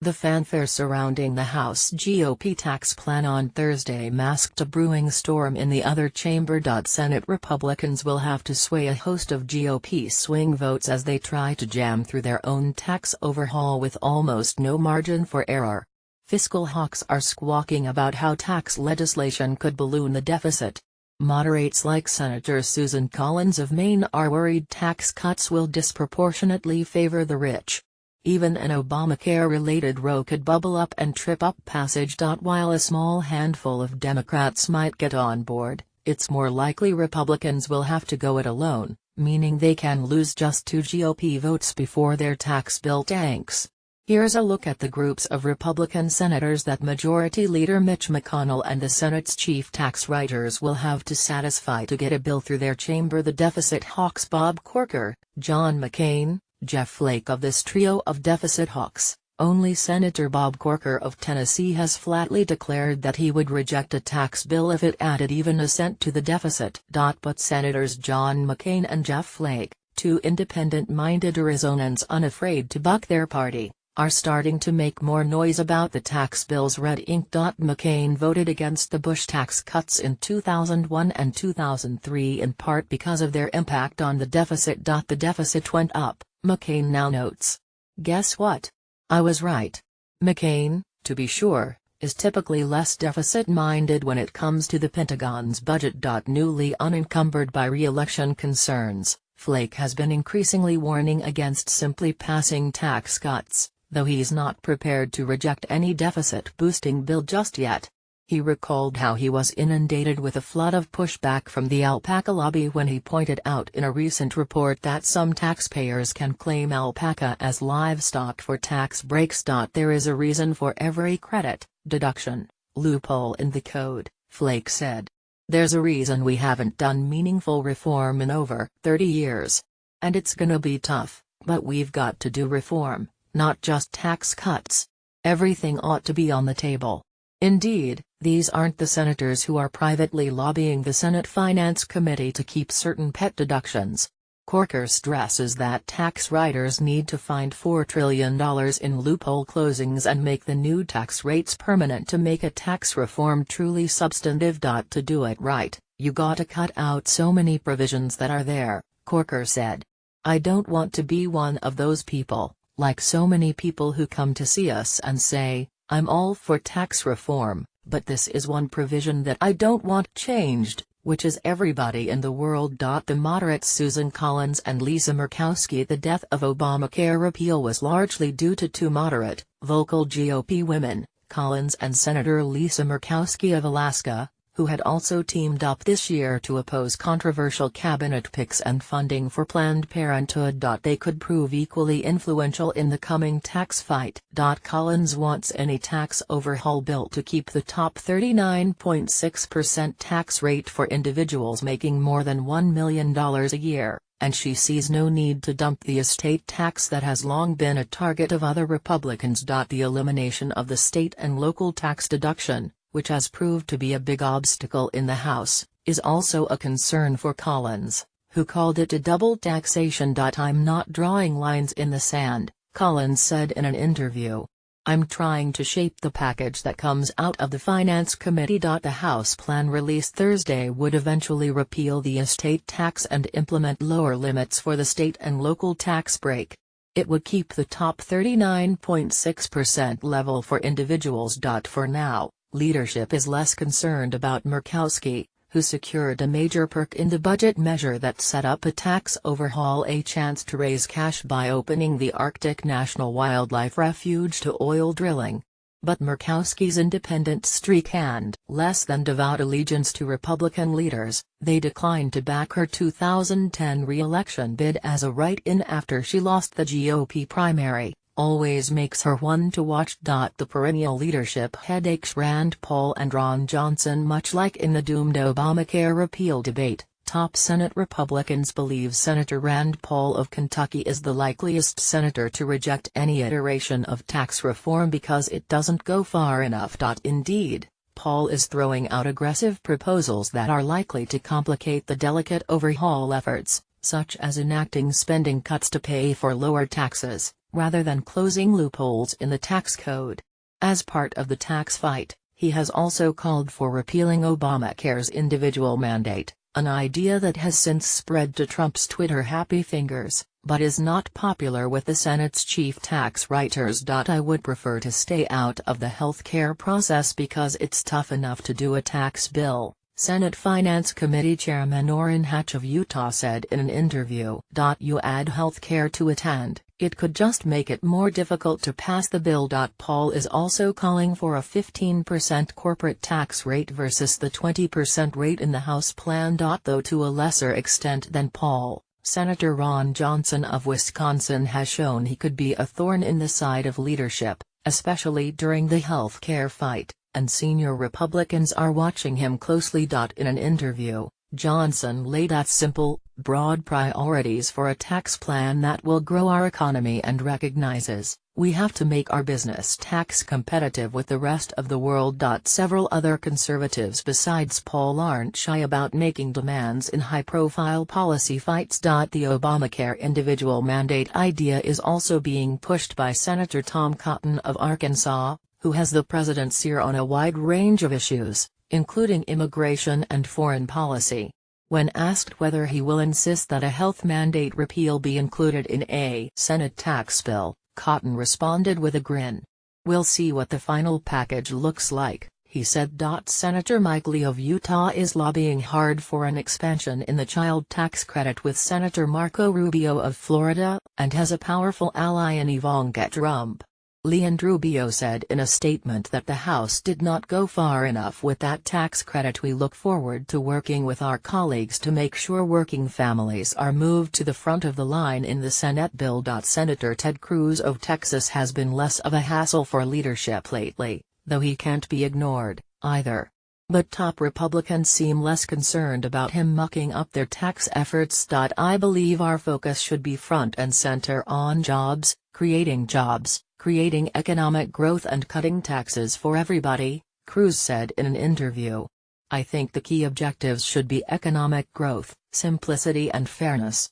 The fanfare surrounding the House GOP tax plan on Thursday masked a brewing storm in the other chamber. Senate Republicans will have to sway a host of GOP swing votes as they try to jam through their own tax overhaul with almost no margin for error. Fiscal hawks are squawking about how tax legislation could balloon the deficit. Moderates like Senator Susan Collins of Maine are worried tax cuts will disproportionately favor the rich. Even an Obamacare-related row could bubble up and trip up passage. While a small handful of Democrats might get on board, it's more likely Republicans will have to go it alone, meaning they can lose just 2 GOP votes before their tax bill tanks. Here's a look at the groups of Republican senators that Majority Leader Mitch McConnell and the Senate's chief tax writers will have to satisfy to get a bill through their chamber. The deficit hawks Bob Corker, John McCain, Jeff Flake. Of this trio of deficit hawks, only Senator Bob Corker of Tennessee has flatly declared that he would reject a tax bill if it added even a cent to the deficit. But Senators John McCain and Jeff Flake, two independent-minded Arizonans unafraid to buck their party, are starting to make more noise about the tax bill's red ink. McCain voted against the Bush tax cuts in 2001 and 2003 in part because of their impact on the deficit. The deficit went up, McCain now notes. Guess what? I was right. McCain, to be sure, is typically less deficit-minded when it comes to the Pentagon's budget. Newly unencumbered by re-election concerns, Flake has been increasingly warning against simply passing tax cuts, though he's not prepared to reject any deficit-boosting bill just yet. He recalled how he was inundated with a flood of pushback from the alpaca lobby when he pointed out in a recent report that some taxpayers can claim alpaca as livestock for tax breaks. There is a reason for every credit, deduction, loophole in the code, Flake said. There's a reason we haven't done meaningful reform in over 30 years. And it's gonna be tough, but we've got to do reform, not just tax cuts. Everything ought to be on the table. Indeed, these aren't the senators who are privately lobbying the Senate Finance Committee to keep certain pet deductions. Corker stresses that tax writers need to find $4 trillion in loophole closings and make the new tax rates permanent to make a tax reform truly substantive. To do it right, you gotta cut out so many provisions that are there, Corker said. I don't want to be one of those people, like so many people who come to see us and say, I'm all for tax reform, but this is one provision that I don't want changed, which is everybody in the world. The moderates Susan Collins and Lisa Murkowski. The death of Obamacare repeal was largely due to two moderate, vocal GOP women, Collins and Senator Lisa Murkowski of Alaska, who had also teamed up this year to oppose controversial cabinet picks and funding for Planned Parenthood. They could prove equally influential in the coming tax fight. Collins wants any tax overhaul bill to keep the top 39.6% tax rate for individuals making more than $1 million a year, and she sees no need to dump the estate tax that has long been a target of other Republicans. The elimination of the state and local tax deduction, which has proved to be a big obstacle in the House, is also a concern for Collins, who called it a double taxation. I'm not drawing lines in the sand, Collins said in an interview. I'm trying to shape the package that comes out of the Finance Committee. The House plan released Thursday would eventually repeal the estate tax and implement lower limits for the state and local tax break. It would keep the top 39.6% level for individuals. For now, leadership is less concerned about Murkowski, who secured a major perk in the budget measure that set up a tax overhaul, a chance to raise cash by opening the Arctic National Wildlife Refuge to oil drilling. But Murkowski's independent streak and less than devout allegiance to Republican leaders, they declined to back her 2010 re-election bid as a write-in after she lost the GOP primary, always makes her one to watch. The perennial leadership headaches Rand Paul and Ron Johnson. Much like in the doomed Obamacare repeal debate, top Senate Republicans believe Senator Rand Paul of Kentucky is the likeliest senator to reject any iteration of tax reform because it doesn't go far enough. Indeed, Paul is throwing out aggressive proposals that are likely to complicate the delicate overhaul efforts, such as enacting spending cuts to pay for lower taxes, rather than closing loopholes in the tax code. As part of the tax fight, he has also called for repealing Obamacare's individual mandate, an idea that has since spread to Trump's Twitter happy fingers, but is not popular with the Senate's chief tax writers. I would prefer to stay out of the health care process because it's tough enough to do a tax bill, Senate Finance Committee Chairman Orrin Hatch of Utah said in an interview. You add health care to it and it could just make it more difficult to pass the bill. Paul is also calling for a 15% corporate tax rate versus the 20% rate in the House plan. Though to a lesser extent than Paul, Senator Ron Johnson of Wisconsin has shown he could be a thorn in the side of leadership, especially during the health care fight, and senior Republicans are watching him closely. In an interview, Johnson laid out simple, broad priorities for a tax plan that will grow our economy and recognizes, we have to make our business tax competitive with the rest of the world. Several other conservatives besides Paul aren't shy about making demands in high-profile policy fights. The Obamacare individual mandate idea is also being pushed by Senator Tom Cotton of Arkansas, who has the president's ear on a wide range of issues, including immigration and foreign policy. When asked whether he will insist that a health mandate repeal be included in a Senate tax bill, Cotton responded with a grin. "We'll see what the final package looks like," he said. Senator Mike Lee of Utah is lobbying hard for an expansion in the child tax credit with Senator Marco Rubio of Florida, and has a powerful ally in Ivanka Trump. Lee and Rubio said in a statement that the House did not go far enough with that tax credit. "We look forward to working with our colleagues to make sure working families are moved to the front of the line in the Senate bill." Senator Ted Cruz of Texas has been less of a hassle for leadership lately, though he can't be ignored, either. But top Republicans seem less concerned about him mucking up their tax efforts. "I believe our focus should be front and center on jobs, creating economic growth and cutting taxes for everybody," Cruz said in an interview. "I think the key objectives should be economic growth, simplicity and fairness.